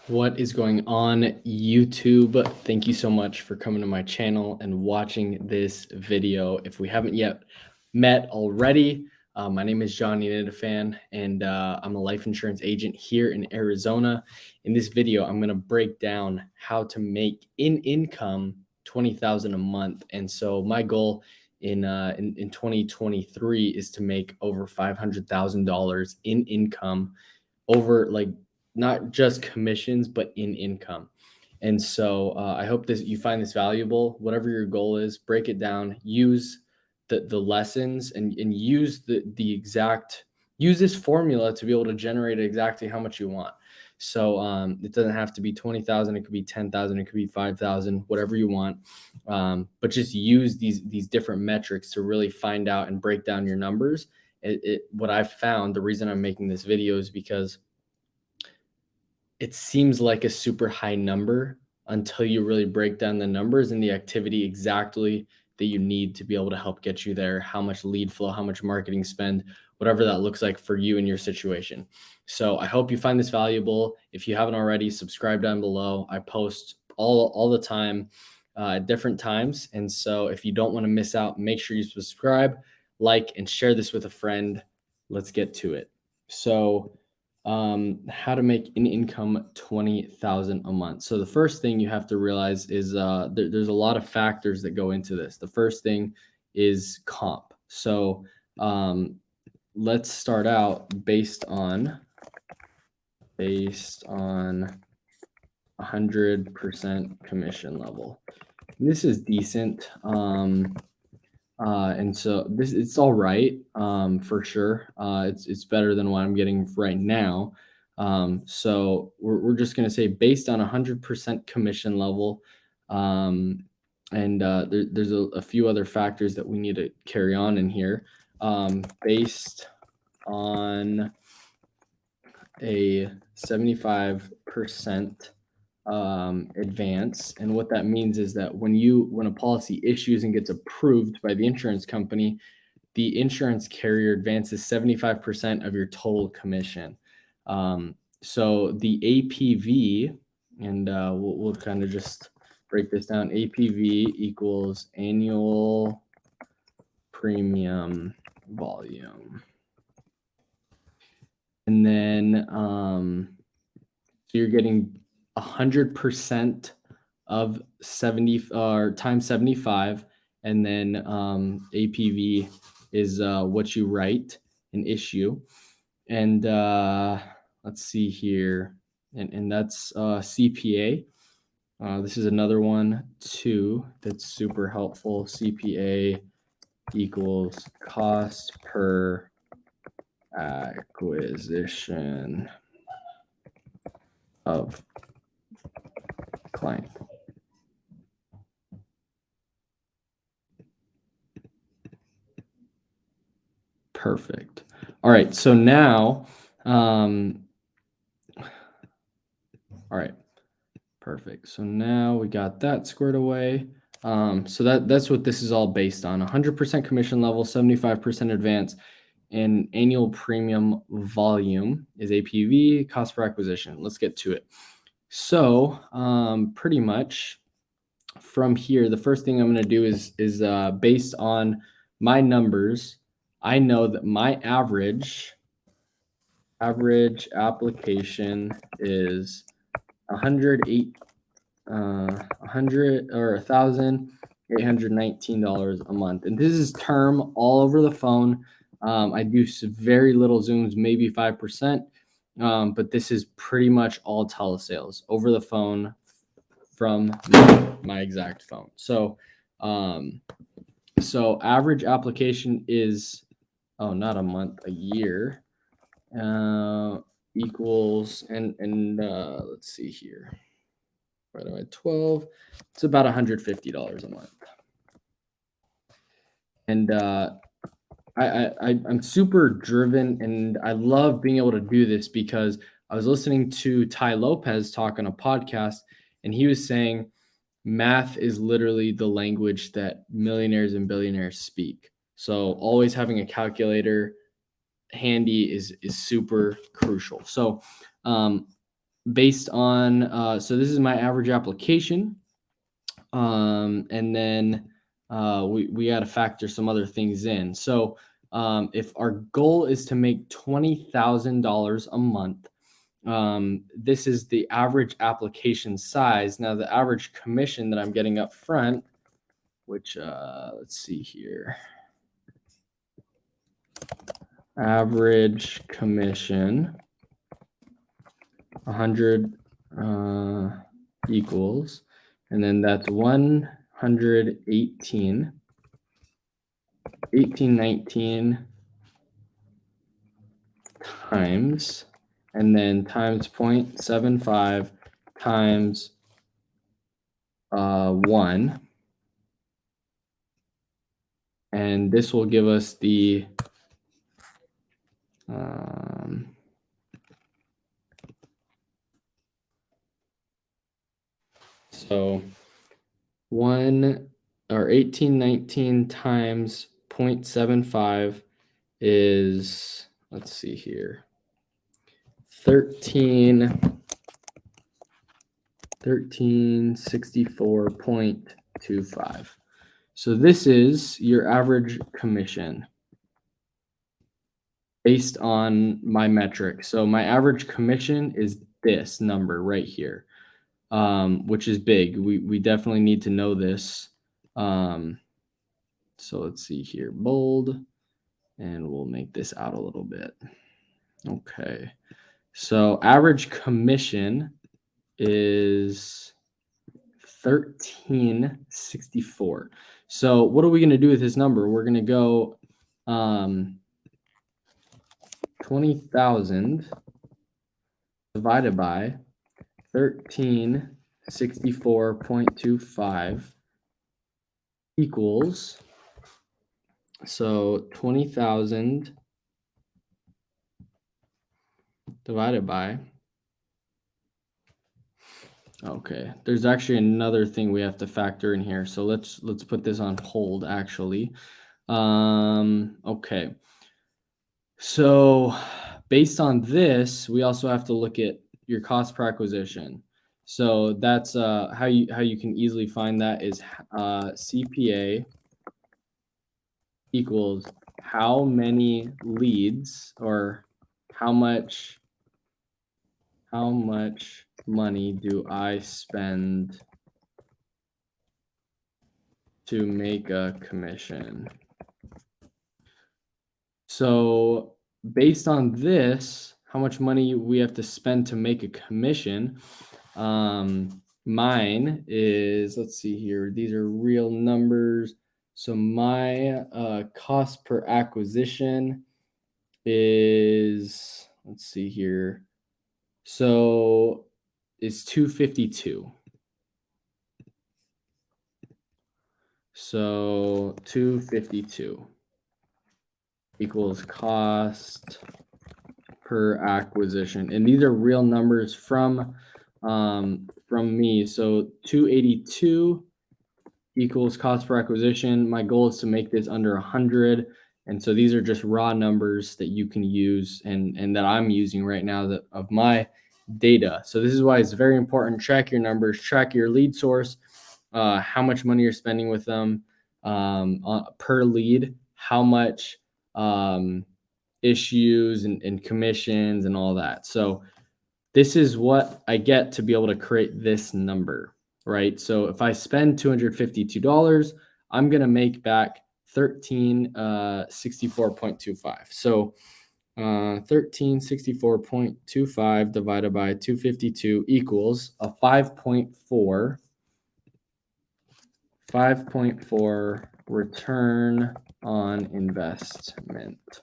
What is going on, YouTube? Thank you so much for coming to my channel and watching this video. If we haven't yet met already, my name is Johnny Nitafan, and I'm a life insurance agent here in Arizona. In this video, I'm going to break down how to make in income $20,000 a month. And so my goal in 2023 is to make over $500,000 in income over not just commissions, but in income. And so I hope this you find this valuable. Whatever your goal is, break it down, use the lessons and use use this formula to be able to generate exactly how much you want. So it doesn't have to be 20,000, it could be 10,000, it could be 5,000, whatever you want. But just use these different metrics to really find out and break down your numbers. What I've found, the reason I'm making this video is because it seems like a super high number until you really break down the numbers and the activity exactly that you need to be able to help get you there, how much lead flow, how much marketing spend, whatever that looks like for you and your situation. So I hope you find this valuable. If you haven't already, subscribe down below. I post all the time at different times. And so if you don't want to miss out, make sure you subscribe, like, and share this with a friend. Let's get to it. So how to make an income 20,000 a month. So the first thing you have to realize is there's a lot of factors that go into this. The first thing is comp. So let's start out based on 100% commission level. And this is decent. And so it's all right, for sure. It's better than what I'm getting right now. So we're just gonna say based on 100% commission level, and there's a few other factors that we need to carry on in here. Based on a 75% advance. And what that means is that when a policy issues and gets approved by the insurance company, the insurance carrier advances 75% of your total commission. So the APV, and we'll kind of just break this down. APV equals annual premium volume. And then so you're getting 100% of 70 or times 75, and then APV is what you write and issue. And let's see here, and that's CPA. This is another one too that's super helpful. CPA equals cost per acquisition of client. Perfect. All right. So now, all right. Perfect. So now we got that squared away. So that's what this is all based on. 100% commission level, 75% advance, and annual premium volume is APV, cost per acquisition. Let's get to it. So pretty much from here, the first thing I'm going to do is based on my numbers. I know that my average application is 108 $100 or $1,819 a month, and this is term all over the phone. I do very little Zooms, maybe 5%, but this is pretty much all telesales over the phone from my exact phone. So so average application is not a month, a year, equals and let's see here. Right away, 12. It's about $150 a month. And I'm super driven, and I love being able to do this because I was listening to Tai Lopez talk on a podcast, and he was saying math is literally the language that millionaires and billionaires speak. So always having a calculator handy is super crucial. So based on, so this is my average application. And then we got to factor some other things in. So if our goal is to make $20,000 a month, this is the average application size. Now, the average commission that I'm getting up front, which let's see here. Average commission 100 equals, and then that's 1819 times, and then times 0.75 times 1, and this will give us the so 1819 times 0.75 is, let's see here, 1364.25. So this is your average commission based on my metric. So my average commission is this number right here, which is big. We definitely need to know this. So let's see here, bold, and we'll make this out a little bit. Okay. So average commission is 1364. So what are we going to do with this number? We're going to go 20,000 divided by 1364.25 equals, so 20,000 divided by, okay, there's actually another thing we have to factor in here. So let's put this on hold actually. Okay. So based on this, we also have to look at your cost per acquisition. So that's how you can easily find that is CPA equals how many leads, or how much money do I spend to make a commission. So based on this, how much money we have to spend to make a commission, mine is, let's see here, these are real numbers. So my cost per acquisition is, let's see here, so it's 252. So 252 equals cost per acquisition, and these are real numbers from me. So 282 equals cost per acquisition. My goal is to make this under 100, and so these are just raw numbers that you can use and that I'm using right now that of my data. So this is why it's very important. Track your numbers, track your lead source, how much money you're spending with them per lead, how much issues and commissions and all that. So this is what I get to be able to create this number, right? So if I spend $252, I'm going to make back 1364.25. So 1364.25 divided by 252 equals a 5.4 return on investment.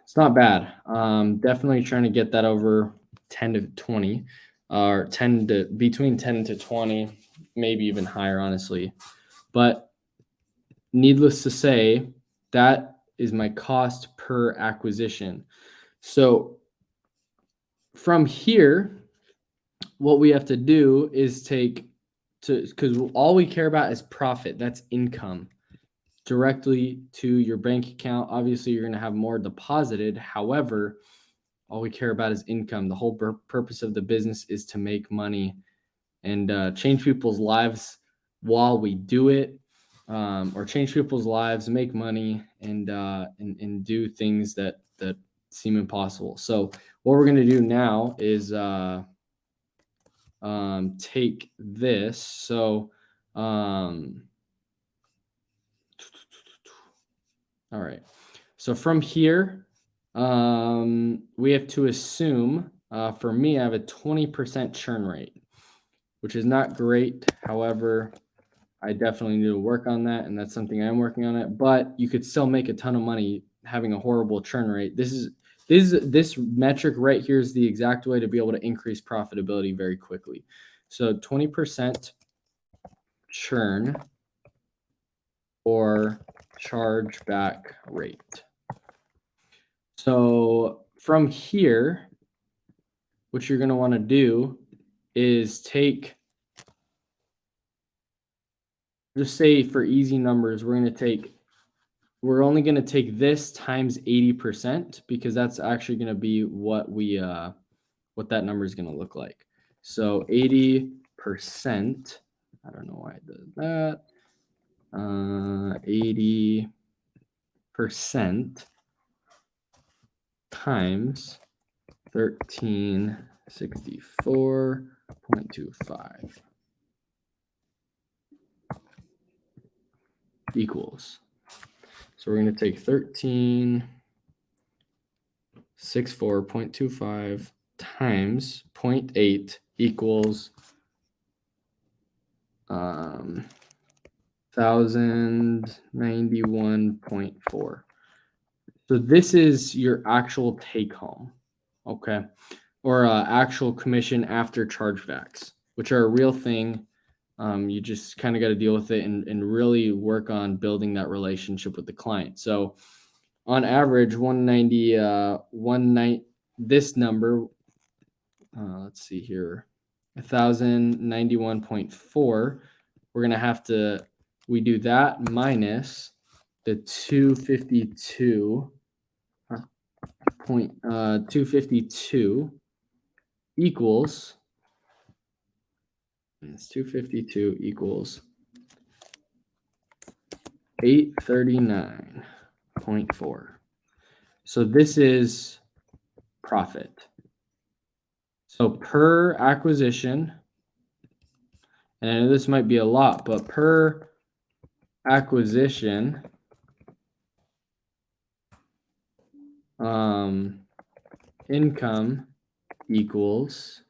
It's not bad. Definitely trying to get that over 10 to 20, or between 10 to 20, maybe even higher, honestly. But needless to say, that is my cost per acquisition. So from here, what we have to do is because all we care about is profit. That's income directly to your bank account. Obviously, you're going to have more deposited. However, All we care about is income. The whole purpose of the business is to make money and change people's lives while we do it, or change people's lives, make money, and do things that seem impossible. So what we're going to do now is take this. So all right. So from here, we have to assume, for me, I have a 20% churn rate, which is not great. However, I definitely need to work on that, and that's something I'm working on it. But you could still make a ton of money having a horrible churn rate. This metric right here is the exact way to be able to increase profitability very quickly. So 20% churn or chargeback rate. So from here, what you're going to want to do is take, just say for easy numbers, we're only going to take this times 80% because that's actually going to be what that number is going to look like. So 80%, I don't know why I did that. 80% times 1364.25 equals. So we're going to take 1364.25 times 0.8 equals 1091.4. So this is your actual take home, okay? Or actual commission after chargebacks, which are a real thing. You just kind of got to deal with it and really work on building that relationship with the client. So on average, 190, this number, let's see here, 1091.4. We're going to have to, we do that minus the 252 equals, it's 252 equals 839.4. So this is profit. So per acquisition, and I know this might be a lot, but per acquisition, income equals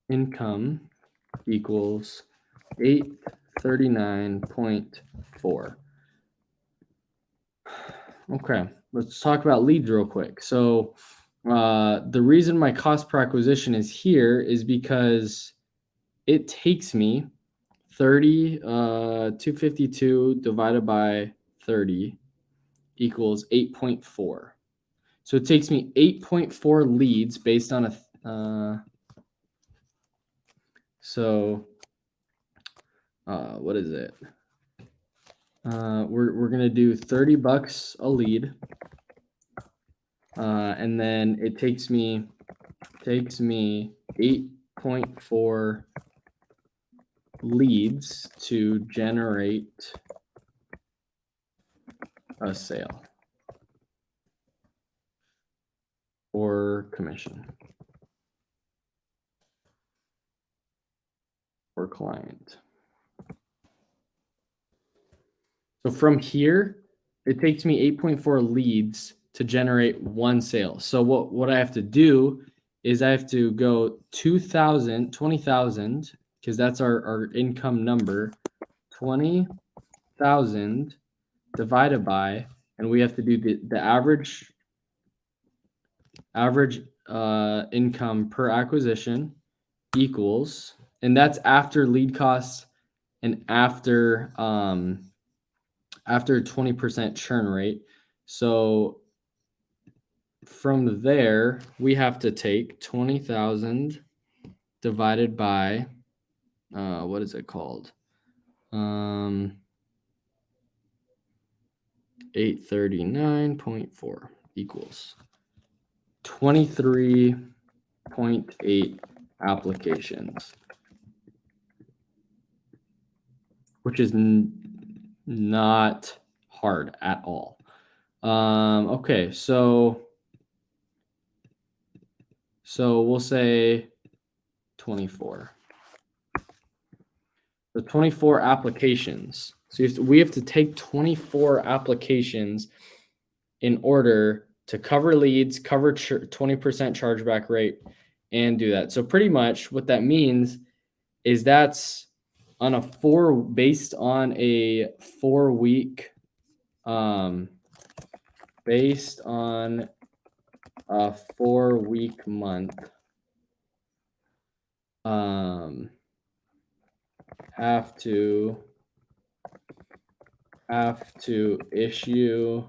income equals 839.4. Okay, let's talk about leads real quick. So the reason my cost per acquisition is here is because it takes me 252 divided by 30 equals 8.4. So it takes me 8.4 leads based on a what is it? We're gonna do $30 a lead, and then it takes me 8.4 leads to generate a sale or commission or client. So from here, it takes me 8.4 leads to generate one sale. So what I have to do is I have to go 20,000, because that's our income number, 20,000 divided by, and we have to do the average income per acquisition equals, and that's after lead costs and after 20% churn rate. So from there, we have to take 20,000 divided by, what is it called? 839.4 equals 23.8 applications, which is not hard at all. Okay, so we'll say 24. So 24 applications. So we have to take 24 applications in order to cover leads, cover 20% chargeback rate, and do that. So pretty much what that means is that's based on a 4-week, based on a 4-week month, have to issue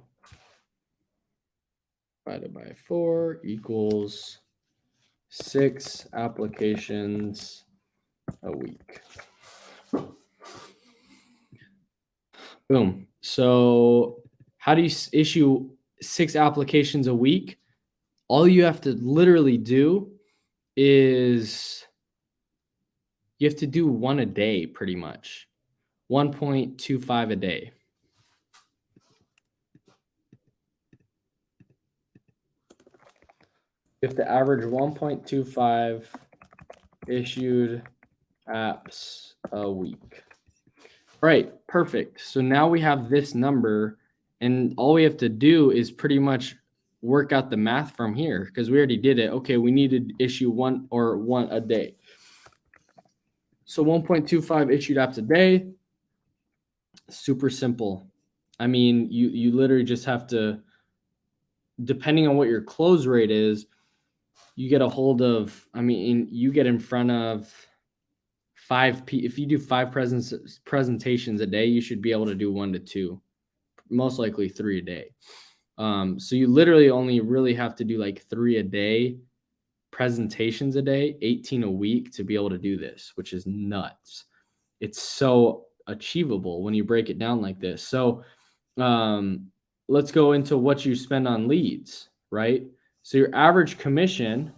divided by 4 equals 6 applications a week. Boom. So how do you issue 6 applications a week? All you have to literally do is you have to do 1 a day, pretty much. 1.25 a day. You have to average 1.25 issued apps a week. All right, perfect. So now we have this number, and all we have to do is pretty much work out the math from here because we already did it. Okay, we need to issue one a day. So 1.25 issued apps a day. Super simple. I mean, you literally just have to, depending on what your close rate is, you get a hold of, you get in front of if you do 5 presentations a day, you should be able to do 1 to 2, most likely 3 a day. So you literally only really have to do like 3 a day, presentations a day, 18 a week to be able to do this, which is nuts. It's so achievable when you break it down like this. So let's go into what you spend on leads, right? So your average commission.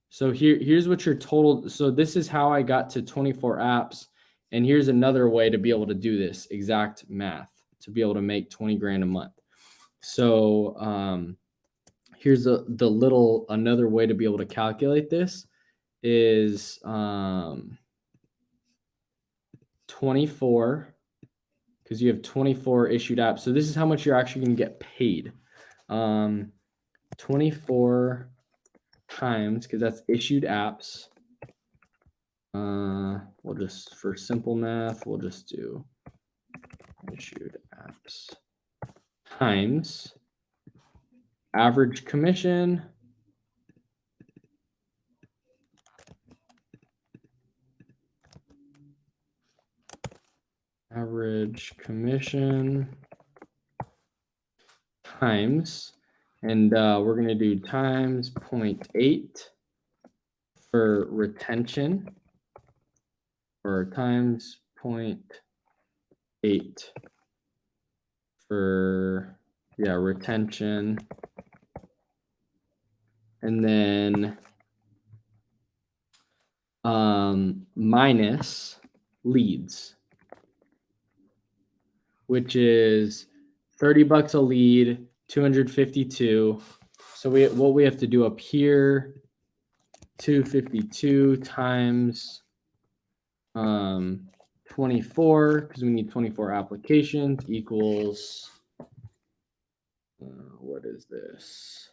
So here's what your total. So this is how I got to 24 apps. And here's another way to be able to do this exact math to be able to make 20 grand a month. So here's another way to be able to calculate this is 24, because you have 24 issued apps. So this is how much you're actually going to get paid. 24 times, because that's issued apps. We'll just, for simple math, we'll just do issued apps times average commission times, and we're going to do times 0.8 for retention, or times 0.8 for retention, and then minus leads, which is $30 a lead, 252. So what we have to do up here, 252 times 24, because we need 24 applications, equals what is this?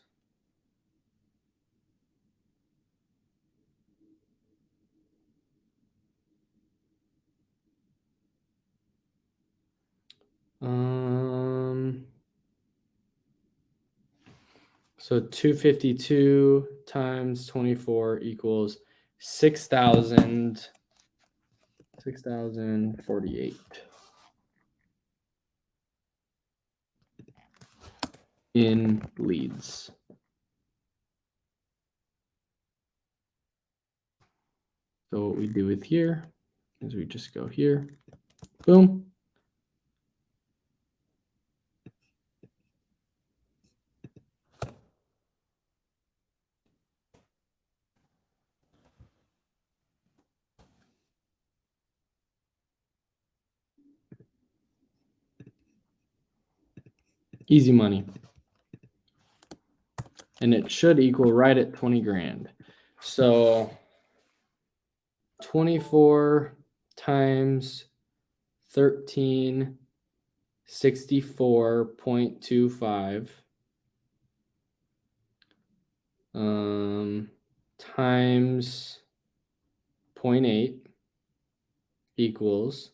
So 252 times 24 equals 6,048 in leads. So what we do with here is we just go here, boom. Easy money. And it should equal right at 20 grand. So 24 times 13, 64.25 times 0.8 equals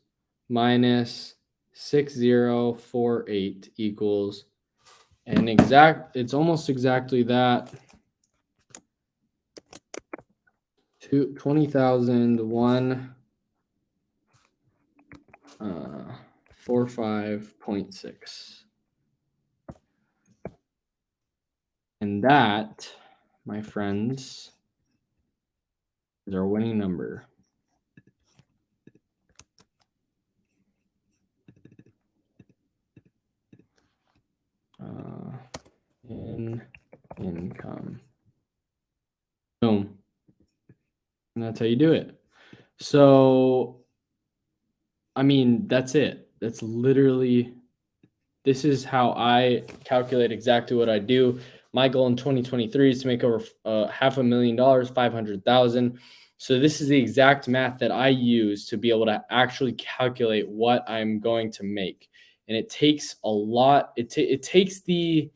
minus 6048 equals, and it's almost exactly that, 20,001 45.6. And that, my friends, is our winning number. In income. Boom. And that's how you do it. So, I mean, that's it. That's literally, this is how I calculate exactly what I do. My goal in 2023 is to make over $500,000, 500,000. So this is the exact math that I use to be able to actually calculate what I'm going to make. And it takes a lot. It takes the,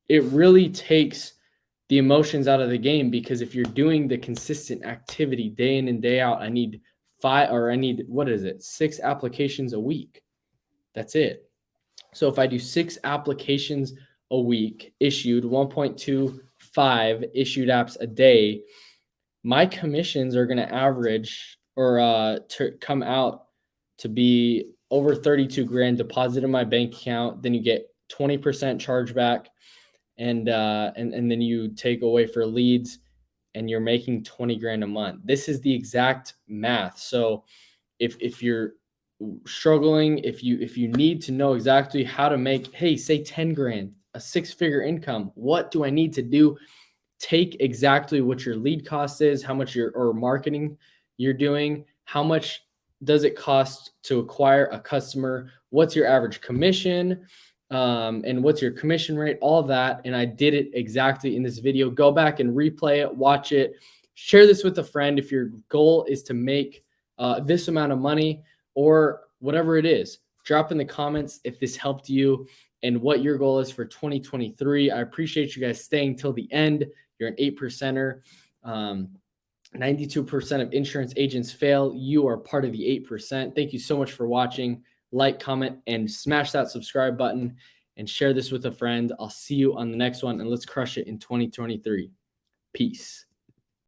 it really takes the emotions out of the game, because if you're doing the consistent activity day in and day out, I need 6 applications a week. That's it. So if I do 6 applications a week, issued 1.25 issued apps a day, my commissions are going to average to come out to be over 32 grand deposited in my bank account. Then you get 20% chargeback, and then you take away for leads, and you're making 20 grand a month. This is the exact math. So if you're struggling, if you need to know exactly how to make, hey, say 10 grand, a 6-figure income, what do I need to do? Take exactly what your lead cost is, how much or marketing you're doing, how much does it cost to acquire a customer, what's your average commission, and what's your commission rate, all that. And I did it exactly in this video. Go back and replay it, watch it, share this with a friend if your goal is to make this amount of money, or whatever it is. Drop in the comments if this helped you and what your goal is for 2023. I appreciate you guys staying till the end. You're an 8%er. 92% of insurance agents fail. You are part of the 8%. Thank you so much for watching. Like, comment, and smash that subscribe button, and share this with a friend. I'll see you on the next one, and let's crush it in 2023. Peace.